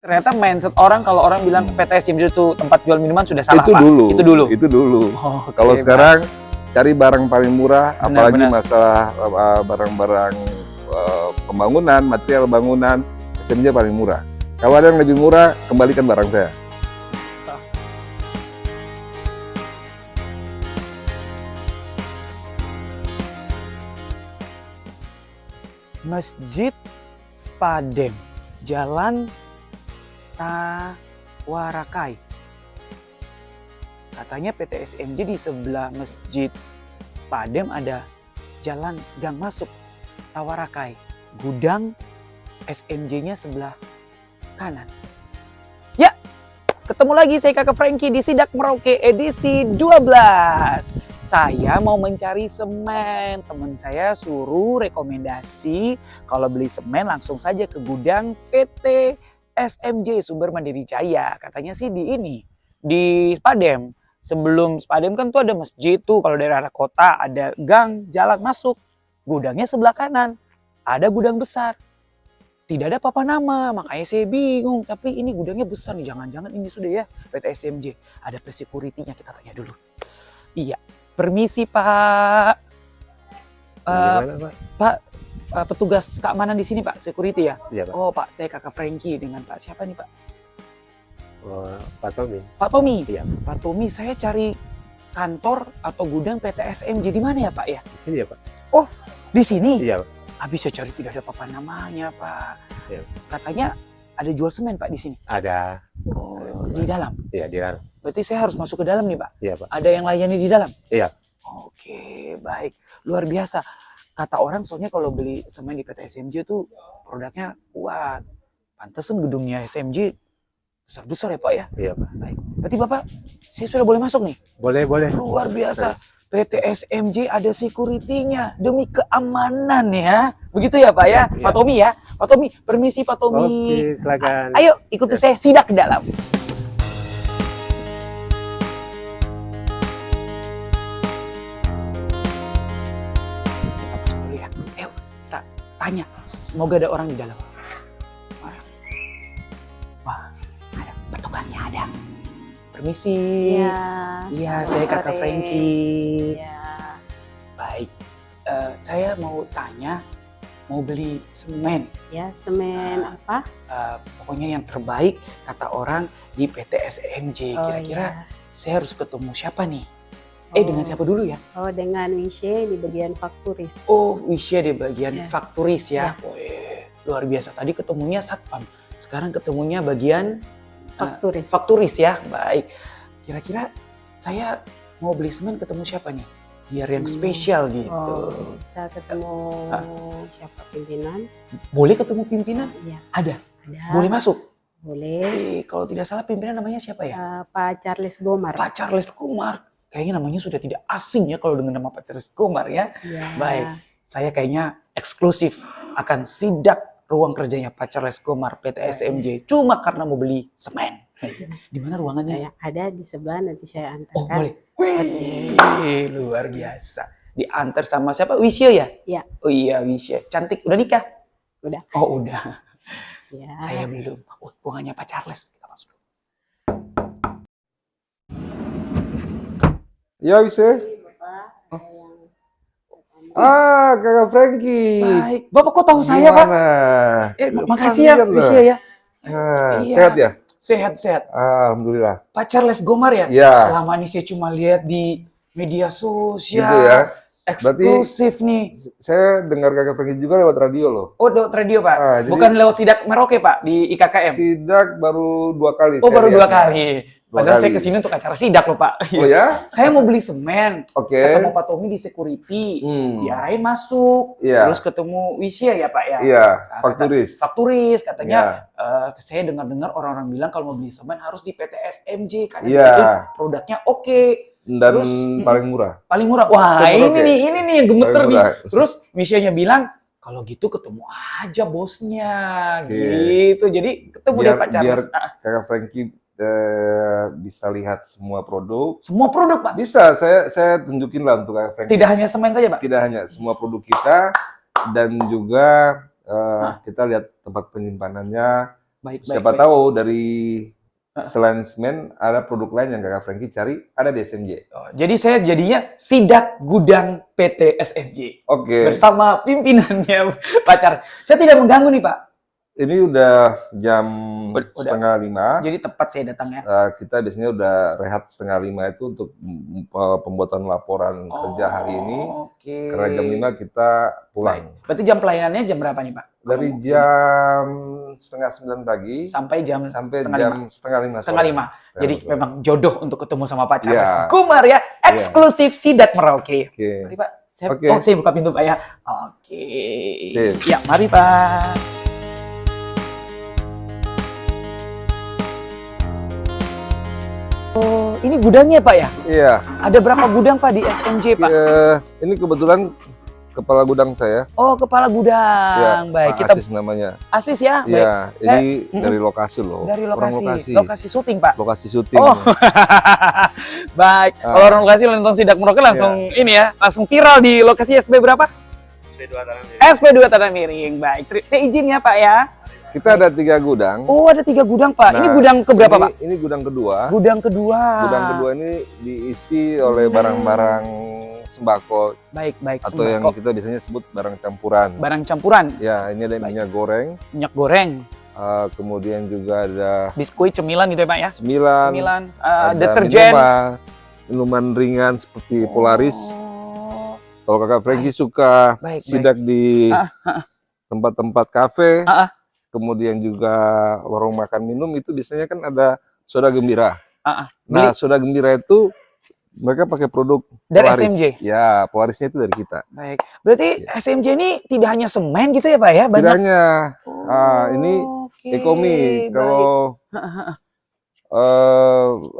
Ternyata mindset orang kalau orang bilang PT SCMJ itu tempat jual minuman sudah salah, Itu Pak. dulu. Itu dulu. Itu dulu. Oh, kalau oke, sekarang cari barang paling murah, Benar, apalagi benar. masalah barang-barang pembangunan, material bangunan, SCMJ paling murah. Kalau ada yang lebih murah, kembalikan barang saya. Masjid Spadem, Jalan Tawarakai. Katanya PT SMJ di sebelah Masjid Spadem ada jalan gang masuk Tawarakai. Gudang SMJ-nya sebelah kanan. Ya, ketemu lagi saya Kakak Frankie di Sidak Merauke edisi 12. Saya mau mencari semen. Teman saya suruh rekomendasi kalau beli semen langsung saja ke gudang PT SMJ Sumber Mandiri Jaya. Katanya sih di Spadem. Sebelum Spadem kan tuh ada masjid tuh, kalau dari arah kota ada gang jalan masuk. Gudangnya sebelah kanan. Ada gudang besar. Tidak ada papan nama, makanya saya bingung. Tapi ini gudangnya besar nih, jangan-jangan ini sudah ya PT SMJ. Ada security-nya, kita tanya dulu. Iya. Permisi Pak. Pak, petugas keamanan di sini Pak, security ya? Iya Pak. Oh Pak, saya Kakak Frankie dengan Pak siapa nih Pak? Pak Tommy. Pak Tommy. Iya. Pak Tommy, saya cari kantor atau gudang PT SMJ di mana ya Pak ya? Di sini ya Pak. Oh, di sini? Iya Pak. Habis saya cari tidak ada papan namanya Pak. Iya. Katanya ada jual semen Pak di sini. Ada. Oh, di dalam. Iya di dalam. Berarti saya harus masuk ke dalam nih Pak? Iya Pak. Ada yang layani di dalam? Iya. Oke, baik. Luar biasa. Kata orang soalnya kalau beli semen di PT SMJ tuh produknya kuat. Pantesan gedungnya SMJ besar-besar ya Pak ya? Iya Pak. Baik. Berarti Bapak, saya sudah boleh masuk nih? Boleh. Luar biasa. PT SMJ ada security-nya demi keamanan ya. Begitu ya Pak ya? Iya. Pak Tommy ya? Pak Tommy, permisi Pak Tommy. Oke, silakan. Ayo ikuti saya sidak ke dalam. Kita masuk dulu ya. Ayo, kita tanya. Semoga ada orang di dalam. Wah, ada petugasnya ada. Permisi. Iya, saya Kakak sore. Frankie. Iya. Baik, saya mau tanya, mau beli semen. Ya, semen apa? Pokoknya yang terbaik kata orang di PT SMJ. Oh, Kira-kira iya. saya harus ketemu siapa nih? Oh. Dengan siapa dulu ya? Oh, dengan Wishe di bagian fakturis. Oh, Wisya di bagian Ya. fakturis ya. Wih, luar biasa. Tadi ketemunya satpam, sekarang ketemunya bagian Fakturis. fakturis ya. Baik. Kira-kira saya mau beli semen ketemu siapa nih? Biar yang spesial gitu. Oh, bisa ketemu siapa pimpinan? Boleh ketemu pimpinan? Iya, Ada. ada. Boleh masuk? Boleh. Kalau tidak salah pimpinan namanya siapa ya? Pak Charles Gomar. Pak Charles Kumar. Kayaknya namanya sudah tidak asing ya kalau dengan nama Pak Charles Kumar ya. Ya. Baik, saya kayaknya eksklusif akan sidak ruang kerjanya Pak Charles Kumar PT SMJ. Cuma karena mau beli semen. Di mana ruangannya? Ya, ada di sebelah, nanti saya Oh antarkan. boleh. Wih, luar biasa. Diantar sama siapa? Wisya ya? Iya. Oh iya Wisya. Cantik. Udah nikah? Udah. Oh udah. Siap. Saya belum. Oh, ruangannya Pak Charles. Kita masuk. Ya bisa. Kakak Frankie. Baik. Bapak kok tahu saya Pak? Makasih ya Wisya ya. Iya. Sehat ya? Sehat. Alhamdulillah. Pak Charles Gomar ya? Iya. Selama ini saya cuma lihat di media sosial. Gitu ya. Eksklusif nih. Saya dengar kakak Frankie juga lewat radio loh. Oh, lewat radio Pak? Jadi- Bukan lewat Sidak Merauke Pak, di IKKM? Sidak baru 2 kali. Oh, saya baru 2 lihatnya. kali. Padahal saya kali. kesini untuk acara Sidak loh Pak. Oh ya? Saya mau beli semen. Oke. Ketemu Pak Tommy di security. Diarahin masuk. Iya. Terus ketemu Wisya ya Pak ya? Iya, Nah, fakturis. Fakturis katanya Iya. saya dengar-dengar orang-orang bilang kalau mau beli semen harus di PT SMJ karena di Iya. situ produknya oke. Dan Terus, paling murah. Paling murah. Wah, Semerauke. ini nih yang gemeter Paling nih. murah. Terus Misyanya bilang kalau gitu ketemu aja bosnya Oke. gitu. Jadi ketemu deh Pak Charles. Kakak Frankie bisa lihat semua produk. Semua produk Pak. Bisa, saya tunjukin lah untuk kakak Frankie. Tidak hanya semen saja Pak. Tidak hanya semua produk kita dan juga kita lihat tempat penyimpanannya, Baik, Siapa tahu dari selain semen ada produk lain yang Kakak Franky cari ada di SMJ. Oh, jadi saya jadinya sidak gudang PT SMJ Oke. bersama pimpinannya Pacar. Saya tidak mengganggu nih Pak. Ini udah jam Udah. 4:30. Jadi tepat saya datang ya. Kita biasanya udah rehat 4:30 itu untuk pembuatan laporan kerja hari ini. Oke. Karena jam 5 kita pulang. Baik. Berarti jam pelayanannya jam berapa nih Pak? Dari jam 8:30 pagi sampai jam setengah lima. 4:30 Setengah lima. Jadi memang jodoh untuk ketemu sama Pak Charles Iya. Kumar ya, eksklusif Sidak Merauke. Oke. Mari Pak. Saya, Oke. saya buka pintu Pak ya. Oke. Sip. Ya, mari Pak. Oh, ini gudangnya Pak ya? Iya. Ada berapa gudang Pak di SMJ Pak? Ini kebetulan kepala gudang saya. Oh, kepala gudang. Ya, Baik, Pak kita Asis namanya. Asis ya. Baik. Iya, ini Saya- dari lokasi loh. Dari Orang lokasi. Lokasi syuting Pak. Lokasi syuting. Oh. Baik. Kalau orang lokasi nonton Sidak Merauke langsung ini ya, langsung viral di lokasi SB berapa? SP2 Tanah Miring. Baik. Saya izin ya Pak ya. Kita ada 3 gudang. Oh, ada 3 gudang Pak. Ini Nah, gudang keberapa Pak? Ini gudang kedua. Gudang kedua. Gudang kedua ini diisi oleh barang-barang sembako Baik, baik. atau yang Sembako. kita biasanya sebut barang campuran. Barang campuran, Ya, ini ada minyak goreng, minyak goreng, kemudian juga ada biskuit, cemilan gitu ya Pak ya? cemilan, Cemilan, ada deterjen. minuman ringan seperti Polaris. Oh, Kalau Kakak Franky suka Baik, sidak di tempat-tempat kafe, Ah, ah. kemudian juga warung makan minum itu biasanya kan ada soda gembira. Ah, ah. Nah, soda gembira itu mereka pakai produk Dari Polaris. SMJ? Ya, Polarisnya itu dari kita. Baik. Berarti SMJ ini tidak hanya semen gitu ya Pak ya? Tidak hanya ini Oke, Ekomi. baik. Kalau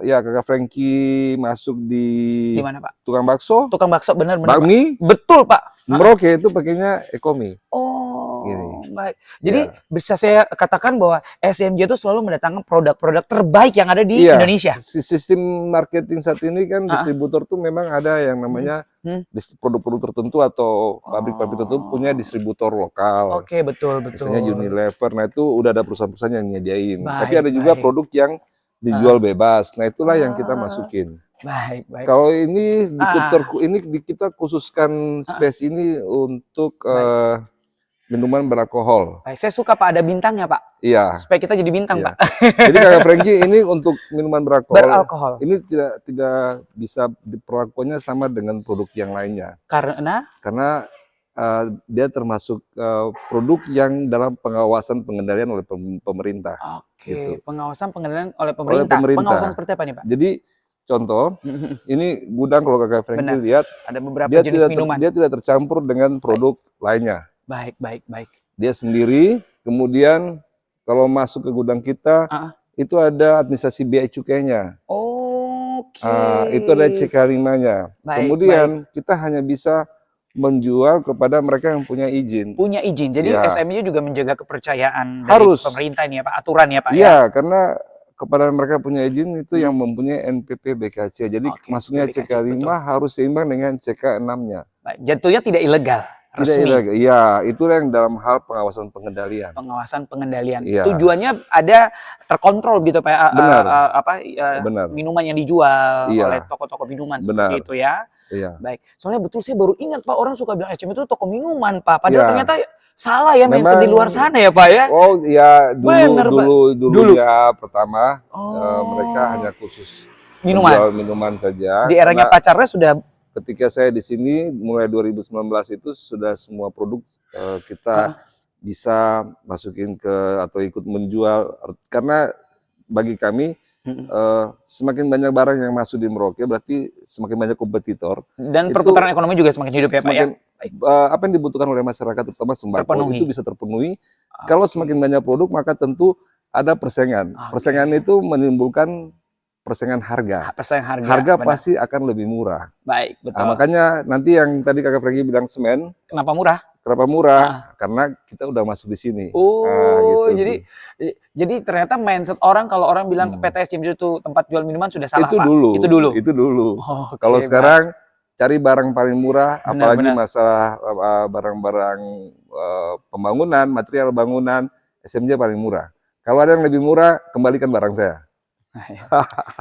ya Kakak Franky masuk di Di mana Pak? tukang bakso, Tukang bakso, benar-benar Pak. bakmi, Betul Pak. Merauke itu pakainya Ekomi. Oh, Gini. baik. Jadi Ya. bisa saya katakan bahwa SMJ itu selalu mendatangkan produk-produk terbaik yang ada di Iya. Indonesia. Sistem marketing saat ini kan distributor tuh memang ada yang namanya produk-produk tertentu atau pabrik-pabrik tertentu punya distributor lokal. Oke, betul, betul. Misalnya Unilever, nah itu udah ada perusahaan-perusahaan yang nyediain. Baik, Tapi ada juga baik. produk yang dijual bebas. Nah itulah yang kita masukin. Baik, baik. Kalau ini kita khususkan space ini untuk minuman beralkohol. Baik, saya suka Pak ada bintangnya Pak. Iya. Supaya kita jadi bintang Iya. Pak. Jadi Kakak Franky ini untuk minuman beralkohol. Beralkohol. Ini tidak bisa diperlakukannya sama dengan produk yang lainnya. Karena Dia termasuk produk yang dalam pengawasan pengendalian oleh pemerintah. Gitu. pengawasan pengendalian oleh pemerintah. pemerintah. Pengawasan seperti apa nih Pak? Jadi contoh, ini gudang kalau Kakak Franky Benar. lihat, Ada beberapa dia jenis tidak minuman. dia tidak tercampur dengan produk lainnya. Baik, baik, baik. Dia sendiri. Kemudian kalau masuk ke gudang kita, itu ada administrasi biaya cukainya. Oke. Itu ada CK5-nya. Baik, Kemudian kita hanya bisa menjual kepada mereka yang punya izin. Punya izin. Jadi Ya. SMJ juga menjaga kepercayaan Harus. dari pemerintah ini ya Pak, aturan ya Pak ya. Iya, karena kepada mereka punya izin itu yang mempunyai NPP BKC. Jadi Oke, masuknya BKC, CK5 betul. harus seimbang dengan CK6-nya. Baik, jatuhnya tidak ilegal, resmi. Iya, itulah yang dalam hal pengawasan pengendalian. Pengawasan pengendalian. Iya. Tujuannya ada terkontrol gitu Pak. Benar. Benar. Minuman yang dijual Iya. oleh toko-toko minuman Benar. seperti itu ya. Iya. Baik. Soalnya betul saya baru ingat Pak, orang suka bilang SMJ itu toko minuman Pak. Padahal Iya. ternyata salah ya mindset Memang- di luar sana ya Pak ya. Oh iya, Benar, Pak. dulu ya pertama Oh. mereka hanya khusus Minuman. menjual minuman saja. Di eranya Karena Pak Charles sudah ketika saya di sini mulai 2019 itu sudah semua produk kita bisa masukin ke atau ikut menjual, karena bagi kami semakin banyak barang yang masuk di Merauke berarti semakin banyak kompetitor. dan Itu perputaran ekonomi juga semakin hidup ya Pak ya. Semakin, apa yang dibutuhkan oleh masyarakat terutama sembako Terpenuhi. itu bisa terpenuhi. Kalau semakin banyak produk maka tentu ada persaingan. Persaingan itu menimbulkan persaingan harga. Persaingan harga. Harga benar. pasti akan lebih murah. Baik, betul. Nah, makanya nanti yang tadi Kakak Franky bilang semen, Kenapa murah? kenapa murah? Karena kita udah masuk di sini. Oh, gitu. jadi ternyata mindset orang kalau orang bilang PT SMJ itu tempat jual minuman sudah salah itu Pak. dulu. Itu dulu. Itu dulu. Oh, oke, Kalau Pak. sekarang cari barang paling murah, Benar, apalagi benar. masalah barang-barang pembangunan, material bangunan, SMJ paling murah. Kalau ada yang lebih murah, kembalikan barang saya.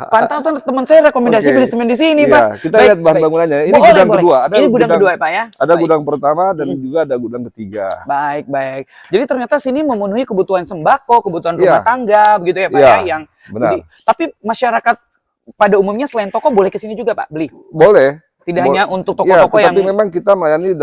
Pantasan teman saya rekomendasi Oke. beli semen di sini, Iya, Pak. kita Baik, lihat bahan baik. bangunannya. Ini Boleh, gudang boleh. kedua. Ada Ini gudang kedua, Pak ya. Ada Baik. gudang pertama dan juga ada gudang ketiga. Baik, baik. Jadi ternyata sini memenuhi kebutuhan sembako, kebutuhan rumah Iya. tangga, begitu ya, Pak Iya, ya. Yang benar. tapi masyarakat pada umumnya selain toko boleh ke sini juga, Pak, beli. Boleh. Tidak hanya untuk Iya, toko-toko yang tetapi memang kita melayani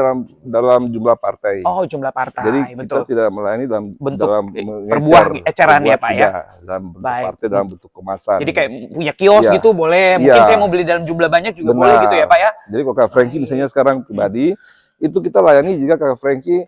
dalam jumlah partai. jumlah partai, Jadi betul. kita tidak melayani Bentuk dalam perbuah eceran ya, Pak ya. dalam bentuk Baik. partai, dalam bentuk kemasan. Jadi kayak punya kios Iya. gitu boleh. Mungkin Iya. saya mau beli dalam jumlah banyak juga Benar. boleh gitu ya, Pak ya. Jadi kalau Kak Frankie misalnya sekarang pribadi, itu kita layani jika Kak Frankie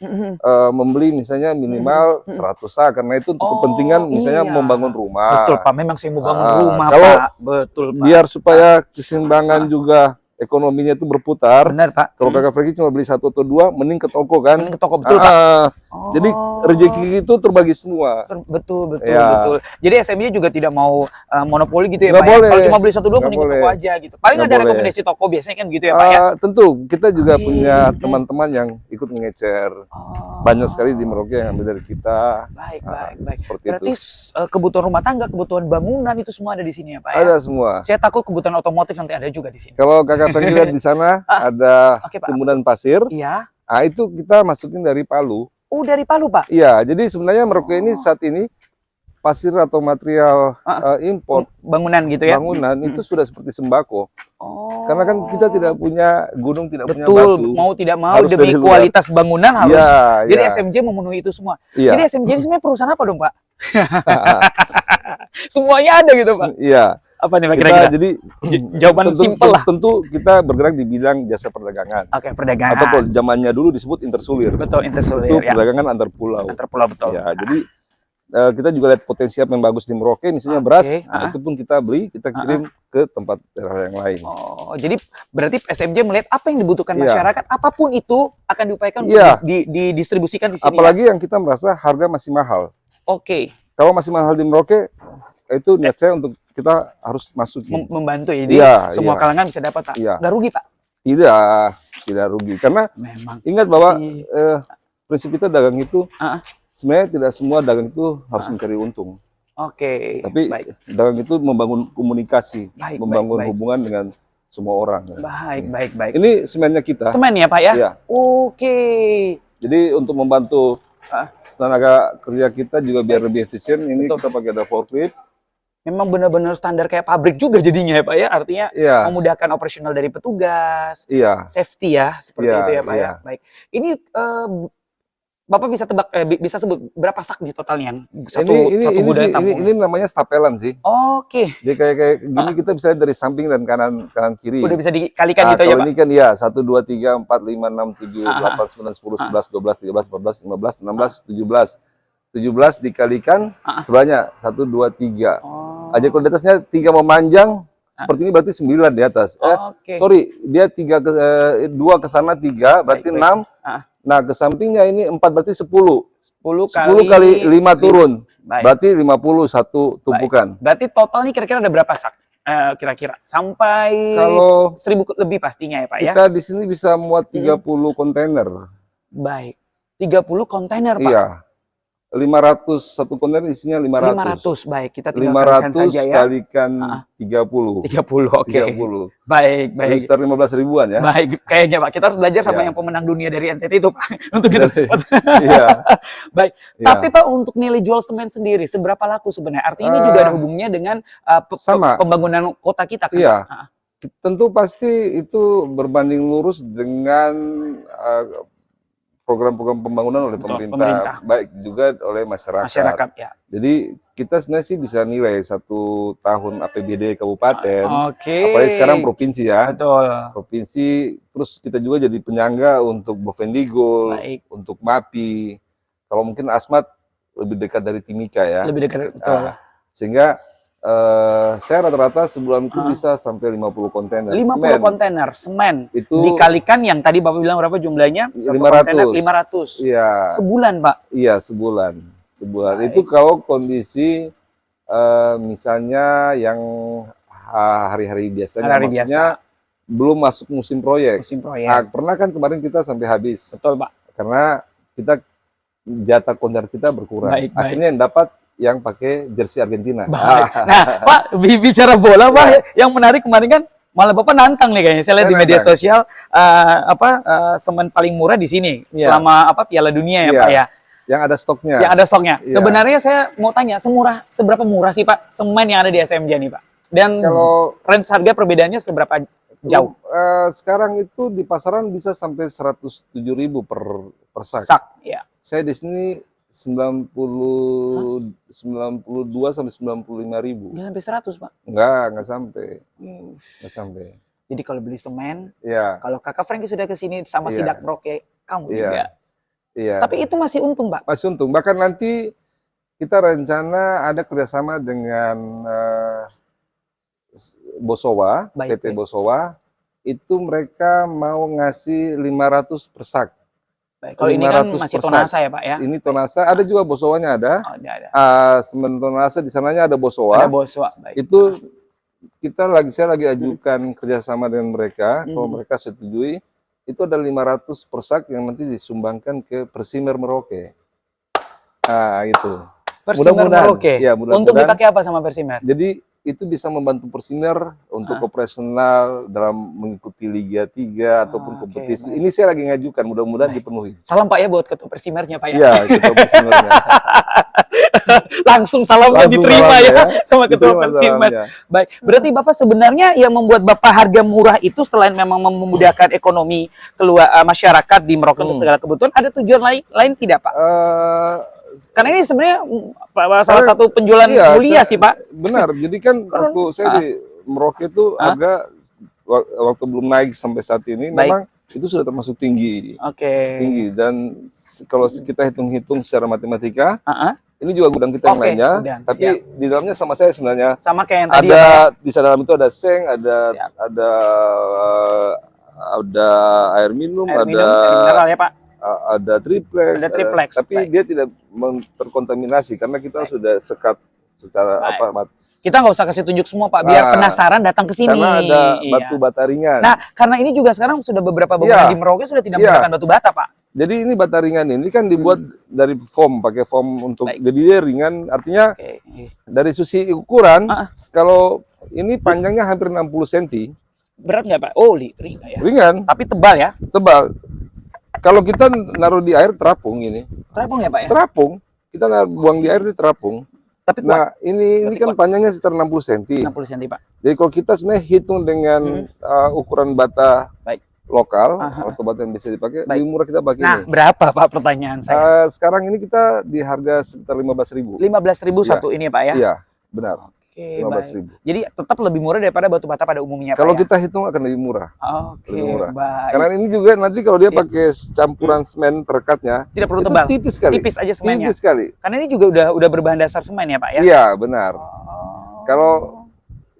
membeli misalnya minimal 100 sak, karena itu untuk kepentingan misalnya iya. membangun rumah. Betul, Pak. Memang saya mau bangun Ah, rumah, kalau Pak. Betul, Pak. Biar supaya keseimbangan juga ekonominya itu berputar. Benar, Pak. Kalau Kakak Frankie cuma beli 1 atau 2, mending ke toko kan. Mending ke toko, betul, Pak. Jadi rezeki itu terbagi semua. Betul, Ya. betul. Jadi SMY juga tidak mau monopoli gitu ya, Nggak Pak. Ya? boleh. Kalau cuma beli 1 2 Nggak mending ke toko boleh. aja gitu. Paling Nggak ada boleh. rekomendasi toko biasanya kan gitu ya, Pak ya. Tentu kita juga punya teman-teman yang ikut ngecer. Banyak sekali di Merauke yang ambil dari kita. Baik, baik. Seperti Berarti itu. kebutuhan rumah tangga, kebutuhan bangunan itu semua ada di sini ya, Pak ya. Ada semua. Saya takut kebutuhan otomotif nanti ada juga di sini. Kalau Kakak Frankie lihat di sana ada Oke, Pak. timbunan pasir. Iya. Ah, itu kita masukin dari Palu. Oh, dari Palu, Pak. Iya, jadi sebenarnya Merauke ini saat ini pasir atau material impor Bangunan gitu ya. bangunan itu sudah seperti sembako. Oh. Karena kan kita tidak punya gunung, tidak punya Betul, batu. mau tidak mau Harus demi dari luar. kualitas bangunan harus. Iya, Jadi iya. SMJ memenuhi itu semua. Iya. Jadi SMJ ini sebenarnya perusahaan apa dong, Pak? Semuanya ada gitu, Pak. Iya. Apa nih, Pak, Kita kira-kira? jadi Jawaban simpel lah. Tentu kita bergerak di bidang jasa perdagangan. Oke, perdagangan. Atau kalau zamannya dulu disebut intersulir. Betul, intersulir Itu ya. perdagangan antar pulau. Antar pulau, betul. Ya, jadi kita juga lihat potensi apa yang bagus di Merauke, misalnya Oke, beras, nah, itu pun kita beli, kita kirim ke tempat daerah yang lain. Oh, jadi berarti SMJ melihat apa yang dibutuhkan Iya. masyarakat, apapun itu akan diupayakan untuk Iya. didistribusikan di sini. Apalagi yang kita merasa harga masih mahal. Ya? Oke, Kalau masih mahal di Merauke, itu niat saya untuk kita harus masukin. membantu ya. Jadi Iya, semua iya. kalangan bisa dapat, Pak. Iya. Nggak rugi, Pak. Tidak rugi. Karena Memang. ingat bahwa Si- prinsip kita dagang itu, Ah. sebenarnya tidak semua dagang itu harus mencari untung. Oke. Tapi baik. dagang itu membangun komunikasi, Baik, membangun baik. hubungan dengan semua orang. Baik. Ini semennya kita. Semen ya, Pak ya? Iya. Oke. Jadi untuk membantu tenaga kerja kita juga biar lebih efisien, ini Betul. kita pakai ada forklift. Memang benar-benar standar kayak pabrik juga jadinya ya, Pak ya? Artinya Iya, memudahkan operasional dari petugas, iya. safety ya, seperti Iya, itu ya, Pak ya. iya. Baik. Ini Bapak bisa tebak, bisa sebut berapa sak nih totalnya yang satu gudang tampung? Ini namanya stapelan sih. Oke, Jadi kayak gini kita bisa lihat dari samping dan kanan kiri. udah bisa dikalikan gitu ya, kalau Pak? ini kan ya 1 2 3 4 5 6 7 Ah, 8 9 10 11 12 13 14 15 16 17. 17 dikalikan sebanyak 1 2 3. Oh. Aja kalau di atasnya 3 memanjang seperti ini berarti 9 di atas. Oke. Sorry, dia 2 ke sana 3 berarti Baik. 6. Ah. Nah, ke sampingnya ini 4 berarti 10. 10 10 kali 5 turun. Baik. Berarti 51 tumpukan. Berarti total nih kira-kira ada berapa sak? Kira-kira sampai Kalau 1000 lebih pastinya ya, Pak ya? Kita di sini bisa muat 30 kontainer. Baik. 30 kontainer, Pak. Iya. 500 satu kontainer isinya 500. 500. Baik, kita tinggal kalikan 500 saja ya. kalikan 30. 30. Oke. 30. Baik. Sekitar 15 ribuan ya. Baik, kayaknya Pak. Kita harus belajar sama Iya. yang pemenang dunia dari NTT itu, Pak. Untuk kita cepat. Iya. Baik. Iya. Tapi Pak, untuk nilai jual semen sendiri, seberapa laku sebenarnya? Artinya ini juga ada hubungannya dengan sama. pembangunan kota kita kan? Iya. Pak? Tentu pasti itu berbanding lurus dengan program-program pembangunan oleh Betul, pemerintah, pemerintah. baik juga oleh masyarakat. Masyarakat ya. Jadi kita sebenarnya sih bisa nilai 1 tahun APBD kabupaten, Oke. apalagi sekarang provinsi ya. Betul. Provinsi, terus kita juga jadi penyangga untuk Bovendigul, Baik. untuk MAPI. Kalau mungkin Asmat lebih dekat dari Timika ya. Lebih dekat, betul. Sehingga saya rata-rata sebulan itu bisa sampai 50 kontainer 50 semen. kontainer semen Itu dikalikan yang tadi Bapak bilang berapa jumlahnya? Satu 500. kontainer 500. Iya, Sebulan, Pak. iya sebulan. Baik. Itu kalau kondisi misalnya yang hari-hari biasanya, Hari-hari maksudnya belum masuk musim proyek. Musim proyek. Nah, pernah kan kemarin kita sampai habis Betul, Pak. karena kita jatah kontainer kita berkurang. Baik, baik. Akhirnya yang dapat yang pakai jersey Argentina. Baik. Nah, Pak, bicara bola, Pak, yang menarik kemarin kan malah Bapak nantang nih kayaknya. Saya lihat Saya di media nantang. sosial semen paling murah di sini Iya. selama Piala Dunia ya, Iya. Pak ya. Yang ada stoknya. Yang ada stoknya. Iya. Sebenarnya saya mau tanya, seberapa murah sih Pak semen yang ada di SMJ nih Pak? Dan Kalau range harga perbedaannya seberapa jauh? Sekarang itu di pasaran bisa sampai 107.000 per sak. Sak, ya. Saya di sini 92 sampai 95.000. Nggak sampai 100 Pak. Nggak sampai. Nggak sampai. Jadi kalau beli semen, Iya, kalau Kakak Franky sudah ke sini sama Iya. Sidak Merauke, kamu Iya. juga. iya. Tapi itu masih untung Pak. Masih untung. Bahkan nanti kita rencana ada kerjasama dengan Bosowa, Baik, PT baik. Bosowa. Itu mereka mau ngasih 500 per sak. Baik, kalau ini kan 500 masih per tonasa ya Pak ya. Ini tonasa, ada juga Bosowanya ada. Oh, ada. Semen tonasa di sananya ada Bosowa. Ada Boswa, baik. Itu saya lagi ajukan kerjasama dengan mereka. Kalau mereka setujui, itu ada 500 per sak yang nanti disumbangkan ke Persimer Merauke. Nah, itu. Persimer Mudah-mudahan. Merauke. Ya, mudah-mudahan. Untuk dipakai apa sama Persimer? Jadi itu bisa membantu Persimer untuk operasional dalam mengikuti Liga 3 ataupun Oke, kompetisi. baik. Ini saya lagi ngajukan, mudah-mudahan dipenuhi. Salam Pak ya buat ketua Persimernya Pak ya. Iya, ketua Persimernya. Langsung salamnya Langsung diterima salamnya ya ya. sama ketua Diterima Persimer. salamnya. Baik, berarti Bapak sebenarnya yang membuat Bapak harga murah itu selain memang memudahkan ekonomi keluar masyarakat di Merauke untuk segala kebutuhan, ada tujuan lain tidak Pak? Karena ini sebenarnya salah satu penjualan Iya, mulia sih Pak. Benar. Jadi kan waktu saya di Merauke itu harga waktu belum naik sampai saat ini Baik. memang itu sudah termasuk tinggi. Oke. Tinggi dan kalau kita hitung-hitung secara matematika, ini juga gudang kita yang Oke, lainnya, gudang, tapi siap. di dalamnya sama saya sebenarnya. Sama kayak yang tadi ya Pak. Ada di dalam itu ada seng, Siap. ada air minum, Air minum, ada air mineral ya Pak. ada triplex, Ada triplex, tapi baik. dia tidak terkontaminasi karena kita sudah sekat secara Baik. Kita nggak usah kasih tunjuk semua Pak, biar Nah, penasaran datang ke sini. karena ada Iya. batu bata ringan. Nah, karena ini juga sekarang sudah beberapa bangunan Iya. di Merauke sudah tidak Iya. menggunakan batu bata Pak. Jadi ini bata ringan ini kan dibuat dari foam, pakai foam untuk Baik. jadi dia ringan. Artinya Oke. dari sisi ukuran, Ah. kalau ini panjangnya hampir 60 cm, Berat nggak Pak? Oh, ringan ya. ringan, Tapi tebal ya. tebal. Kalau kita naruh di air terapung ini, Terapung ya Pak ya? terapung, kita buang di air di terapung. Tapi kuat. Nah, ini Berarti kan kuat. panjangnya sekitar 60 cm. 60 cm Pak. Jadi kalau kita sebenarnya hitung dengan ukuran bata Baik. lokal Aha. atau bata yang bisa dipakai, Baik. lebih murah kita pakai Nah, ini. berapa Pak pertanyaan saya? Sekarang ini kita di harga sekitar 15.000. 15.000 Iya. satu ini Pak ya? Iya, benar. Oke, 15.000. baik. Jadi tetap lebih murah daripada batu bata pada umumnya Kalau Pak ya? kita hitung akan lebih murah. Oke, lebih murah. baik. Karena ini juga nanti kalau dia Iya. pakai campuran semen perekatnya, Tidak perlu itu tebal. tipis sekali. Tipis aja semennya. Tipis sekali. Karena ini juga udah berbahan dasar semen ya Pak ya? Iya, benar. Oh. Kalau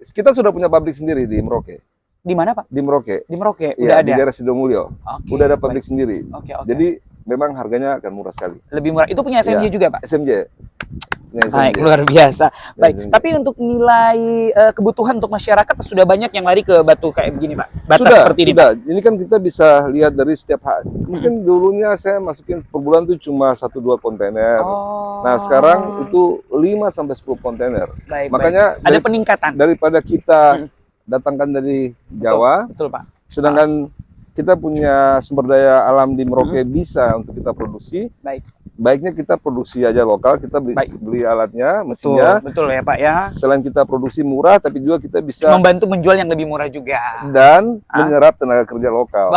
kita sudah punya pabrik sendiri di Merauke. Di mana Pak? Di Merauke. Di Merauke Iya, udah di ada. daerah Sidomulyo. Oke, Udah ada pabrik baik. sendiri. Oke, oke. Jadi memang harganya akan murah sekali. Lebih murah. Itu punya SMJ Iya. juga Pak? SMJ. Ya, Baik, SMJ. luar biasa. Baik, SMJ. tapi untuk nilai kebutuhan untuk masyarakat sudah banyak yang lari ke batu kayak begini Pak. Bata Sudah, seperti ini Pak. sudah. Ini kan kita bisa lihat dari setiap hari. Mungkin dulunya saya masukin per bulan tuh cuma 1-2 kontainer. Oh. Nah, sekarang itu 5 sampai 10 kontainer. Baik, Makanya baik. Ada peningkatan. daripada kita datangkan dari Jawa, Betul Pak. sedangkan kita punya sumber daya alam di Merauke bisa untuk kita produksi. Baik. Baiknya kita produksi aja lokal, kita beli alatnya, Betul, mesinnya. betul ya Pak ya. Selain kita produksi murah, tapi juga kita bisa Membantu menjual yang lebih murah juga. dan menyerap tenaga kerja lokal.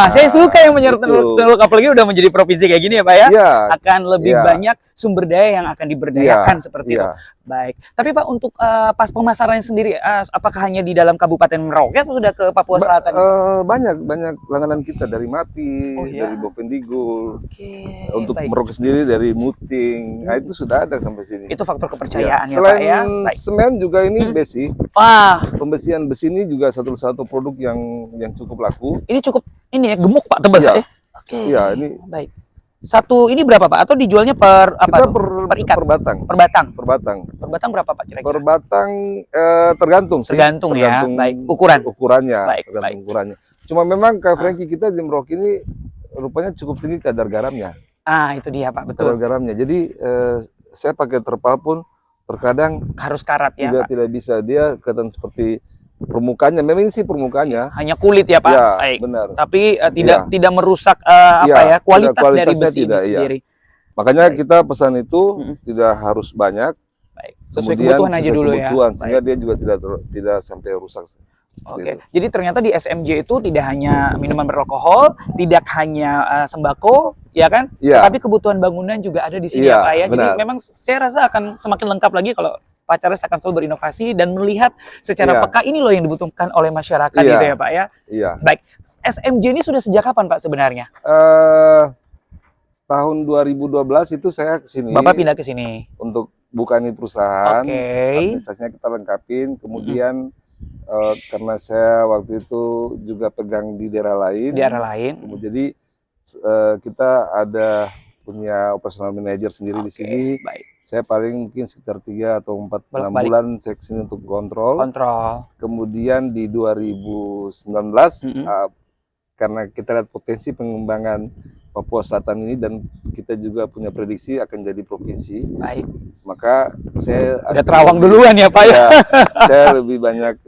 Saya suka yang menyerap itu. tenaga apalagi udah menjadi provinsi kayak gini ya Pak ya. Iya, Akan lebih Iya. banyak sumber daya yang akan diberdayakan Iya, seperti iya. itu. Baik. Tapi Pak untuk pas pemasarannya sendiri, apakah hanya di dalam Kabupaten Merauke atau sudah ke Papua Selatan? banyak langganan kita dari Mati, Oh, iya. dari Bovendigul, Oke. untuk baik. Merauke sendiri dari Muting. Nah, itu sudah ada sampai sini. Itu faktor Iya. kepercayaan ya Pak Selain ya. Baik. semen juga ini besi. Wah, Pembesian besi ini juga satu produk yang cukup laku. ini cukup ini ya gemuk Pak, tebal Iya. ya. Oke. Iya, ini Baik. Satu ini berapa Pak? Atau dijualnya per apa kita tuh? Per ikat? per batang. Per batang. Per batang. Per batang berapa Pak kira-kira? Per batang tergantung sih. Tergantung ya, baik. Ukuran. Ukurannya, Baik, tergantung baik. ukurannya. Cuma memang Kak Franky kita di Merauke ini rupanya cukup tinggi kadar garamnya. Ah, itu dia Pak, betul. Kadar garamnya. Jadi saya pakai terpal pun terkadang Harus karat ya, Pak. tidak bisa, dia kelihatan seperti permukaannya. Memang ini sih permukaannya. Hanya kulit ya, Pak. Ya, Baik. benar. Tapi Iya. tidak merusak Iya, kualitas dari kualitasnya besi ini tidak, iya. sendiri. Makanya Baik. kita pesan itu tidak harus banyak. Baik. Sesuai Kemudian kebutuhan aja sesuai dulu kebutuhan, ya. sehingga Baik. dia juga tidak sampai rusak. Oke, Gitu. jadi ternyata di SMJ itu tidak hanya minuman beralkohol, tidak hanya sembako, ya kan? Iya. Tapi kebutuhan bangunan juga ada di sini Iya, ya, Pak ya. Jadi benar. memang saya rasa akan semakin lengkap lagi kalau Pak Charles akan selalu berinovasi dan melihat secara Iya. peka ini loh yang dibutuhkan oleh masyarakat Iya. gitu ya, Pak ya. Iya. Baik, SMJ ini sudah sejak kapan, Pak, sebenarnya? Tahun 2012 itu saya kesini. Bapak pindah ke sini. Untuk buka ini perusahaan. Oke. Administrasinya kita lengkapin. Kemudian karena saya waktu itu juga pegang di daerah lain. Di daerah lain. Jadi kita ada punya operational manager sendiri di sini. Baik. Saya paling mungkin sekitar 3 atau 6 Bolak-balik. bulan saya kesini untuk kontrol. Kemudian di 2019 karena kita lihat potensi pengembangan Papua Selatan ini dan kita juga punya prediksi akan jadi provinsi. Baik. Maka saya udah terawang duluan ya, Pak ya. Saya lebih banyak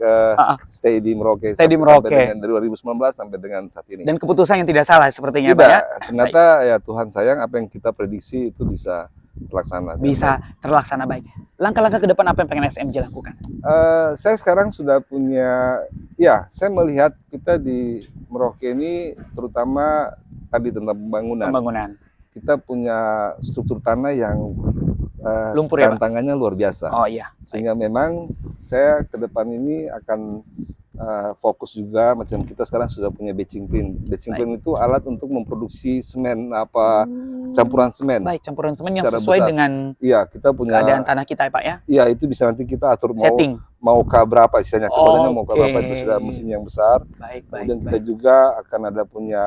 stay di Merauke. Stay di Merauke. Sampai dengan 2019 sampai dengan saat ini. Dan keputusan yang tidak salah sepertinya, tidak, Pak ya. Ternyata ya Tuhan sayang apa yang kita prediksi itu bisa terlaksana. Bisa terlaksana baik. Langkah-langkah ke depan apa yang pengen SMJ lakukan? Saya sekarang sudah punya, ya saya melihat kita di Merauke ini terutama tadi tentang pembangunan. Kita punya struktur tanah yang lumpur ya, tantangannya luar biasa. Oh iya. Sehingga memang saya ke depan ini akan fokus juga, macam kita sekarang sudah punya batching plant. Batching plant itu alat untuk memproduksi semen campuran semen. Baik, campuran semen yang sesuai besar. dengan kita punya keadaan tanah kita ya, Pak ya. Iya, itu bisa nanti kita atur mau K berapa istilahnya, kebetulannya mau K berapa, itu sudah mesin yang besar. Kemudian kita juga akan ada punya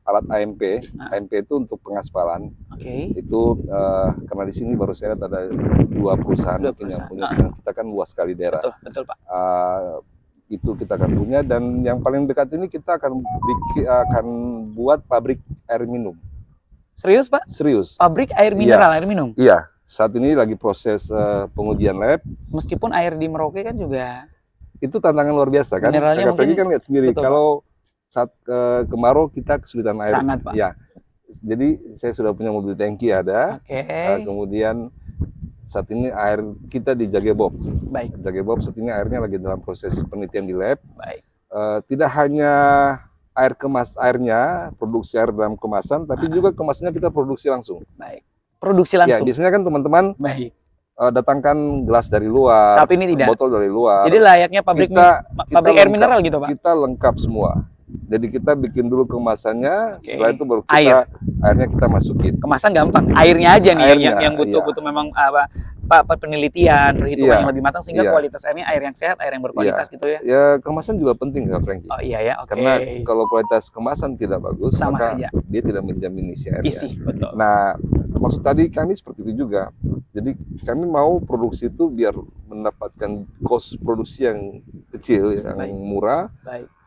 alat AMP. AMP itu untuk pengaspalan. Itu karena di sini baru saya lihat ada dua perusahaan yang punya, kita kan luas sekali daerah. Betul Pak. Itu kita akan punya, dan yang paling dekat ini kita akan buat pabrik air minum. Serius, Pak? Serius. Pabrik air mineral, air minum? Iya, saat ini lagi proses pengujian lab. Meskipun air di Merauke kan juga itu tantangan luar biasa kan. Mineralnya Kakak Franky kan lihat sendiri, betul, kalau saat kemarau kita kesulitan air. Sangat, Pak. Ya. Jadi saya sudah punya mobil tangki ada. Kemudian saat ini air kita di Jagebob. Baik. Jagebob saat ini airnya lagi dalam proses penelitian di lab. Baik. Tidak hanya airnya, produksi air dalam kemasan, tapi juga kemasannya kita produksi langsung. Baik. Produksi langsung. Ya, biasanya kan teman-teman datangkan gelas dari luar, tapi ini tidak. Botol dari luar. Jadi layaknya pabrik air mineral gitu, Pak? Kita lengkap semua. Jadi kita bikin dulu kemasannya, setelah itu baru airnya kita masukin. Kemasan gampang, airnya aja nih yang butuh memang penelitian, perhitungan yang lebih matang sehingga kualitas airnya air yang sehat, air yang berkualitas gitu ya. Ya, kemasan juga penting, Kak Franky. Oh iya ya, oke. Karena kalau kualitas kemasan tidak bagus, maka saja dia tidak menjamin isi airnya. Betul. Nah, maksud tadi kami seperti itu juga. Jadi kami mau produksi itu biar mendapatkan cost produksi yang kecil, yang murah,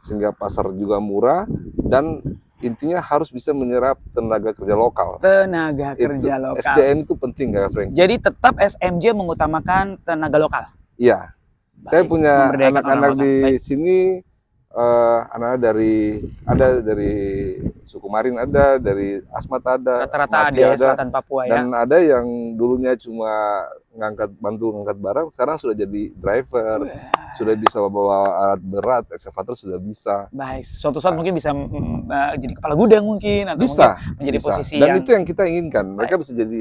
sehingga pasar juga murah, dan intinya harus bisa menyerap tenaga kerja lokal. Tenaga kerja lokal. SDM itu penting, Kak Franky. Jadi tetap SMJ mengutamakan tenaga lokal. Iya. Saya punya anak-anak di sini, anak-anak dari suku Marin ada, dari Asmat ada, rata-rata ada Selatan Papua ya. Dan ada yang dulunya cuma bantu ngangkat barang, sekarang sudah jadi driver, sudah bisa bawa alat berat, ekskavator sudah bisa. Baik, suatu saat mungkin bisa jadi kepala gudang mungkin, atau bisa, mungkin menjadi posisi dan itu yang kita inginkan. Mereka bisa jadi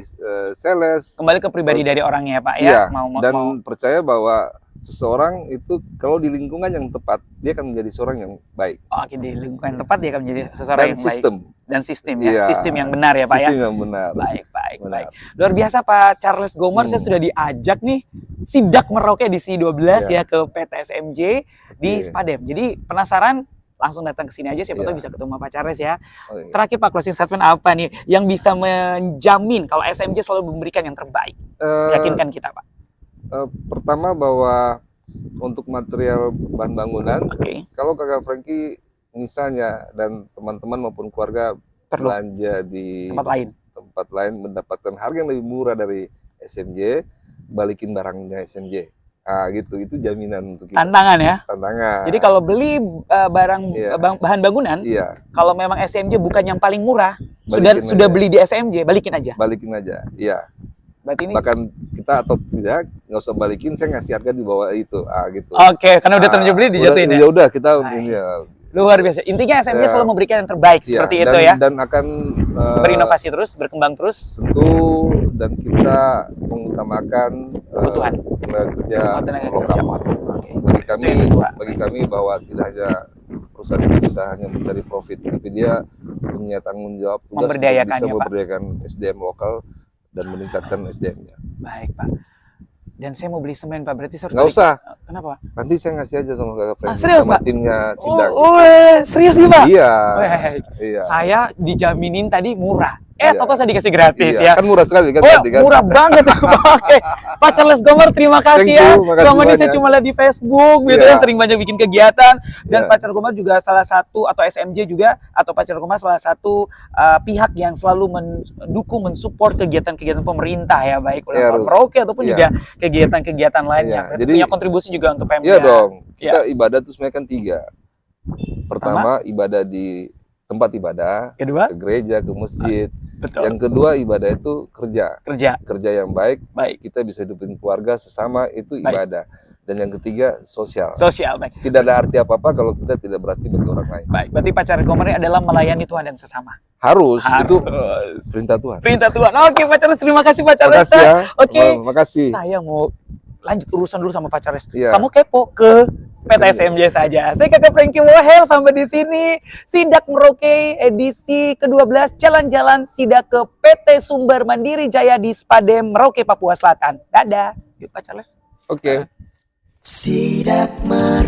sales. Kembali ke pribadi dari orangnya, Pak ya. Dan percaya bahwa seseorang itu kalau di lingkungan yang tepat, dia akan menjadi seorang yang baik. Oke, di lingkungan yang tepat dia akan menjadi seseorang yang baik. Dan sistem ya, sistem yang benar ya, Pak ya. Sistem yang benar. Baik. Luar biasa Pak Charles Gomar, saya sudah diajak nih sidak Merauke di C12 ya ke PT SMJ di Spadem. Jadi penasaran, langsung datang ke sini aja, siapa tahu bisa ketemu Pak Charles ya. Terakhir Pak, closing statement apa nih yang bisa menjamin kalau SMJ selalu memberikan yang terbaik? Yakinkan kita, Pak. Pertama bahwa untuk material bahan bangunan, kalau Kakak Franky misalnya dan teman-teman maupun keluarga belanja di tempat lain mendapatkan harga yang lebih murah dari SMJ, balikin barangnya SMJ. Ah gitu, itu jaminan untuk kita. Tantangan ya. Tantangan. Jadi kalau beli barang Iya. bahan bangunan, Iya, kalau memang SMJ bukan yang paling murah, Balikin sudah aja. beli di SMJ, balikin aja. balikin aja. Iya. Berarti ini Bahkan kita atau tidak nggak usah balikin, saya ngasih harga di bawah itu. Ah gitu. oke, karena udah terlanjur beli dijatuhin ya. Ya udah kita Baik. ini ya. Luar biasa. Intinya SMJ Ya. selalu memberikan yang terbaik Iya, seperti dan, itu ya. Dan akan Berinovasi terus, berkembang terus. tentu, dan kita mengutamakan Kebutuhan. tenaga kerja Tenaga lokal. kerja. Oke. Bagi kami, Itu yang kedua. bagi kami bahwa tidak hanya perusahaan itu bisa hanya mencari profit, tapi dia punya tanggung jawab tugas untuk Memberdayakan bisa ya, Pak. memberdayakan SDM lokal dan meningkatkan SDM-nya. Baik, Pak. Dan saya mau beli semen, Pak. Berarti saya harus Nggak balik- usah, Kenapa? nanti saya ngasih aja sama kakak Freddy, serius, sama Pak? timnya sidang. Serius nih, Pak? Iya, Weh, iya. saya dijaminin tadi murah. Iya. Toko saya dikasih gratis Iya, ya. kan murah sekali kan Oh, tadi kan. murah banget. Oke. Pak Charles Gomer, terima kasih Thank ya. you, makasih Selama ini saya banyak. cuma lihat di Facebook gitu Iya. ya, sering banyak bikin kegiatan. Dan Iya. Pak Charles Gomer juga salah satu, atau SMJ juga, atau Pak Charles Gomer salah satu pihak yang selalu mendukung, mensupport kegiatan-kegiatan pemerintah ya, baik oleh Iya, Pak Rus. Merauke ataupun Iya. juga kegiatan-kegiatan lainnya. Iya, Berarti jadi- punya kontribusi juga untuk Pemda. Iya dong. Iya. Kita ibadah tuh sebenarnya kan 3. Pertama, ibadah di tempat ibadah, Kedua, ke gereja, ke masjid. betul. Yang kedua, ibadah itu kerja. Kerja. Kerja yang baik, Baik. kita bisa hidupin keluarga sesama, itu Baik. ibadah. Dan yang ketiga, sosial. Sosial, baik. Tidak ada arti apa-apa kalau kita tidak berarti bagi orang lain. Baik, berarti Pak Charles Gomer ini adalah melayani Tuhan dan sesama. Harus, itu Harus. perintah Tuhan. Perintah Tuhan. Oke, Pak Charles, terima kasih Pak Charles. Makasih ya. Oke. Makasih. Saya mau lanjut urusan dulu sama Pak Charles. Iya. Kamu kepo ke PT SMJ saja. Saya Kakak Frankie Wahel sampai di sini. Sidak Merauke edisi ke-12, jalan-jalan sidak ke PT Sumber Mandiri Jaya di Spadem, Merauke, Papua Selatan. Dadah. Yuk Pak Charles. Oke. Sidak Merauke.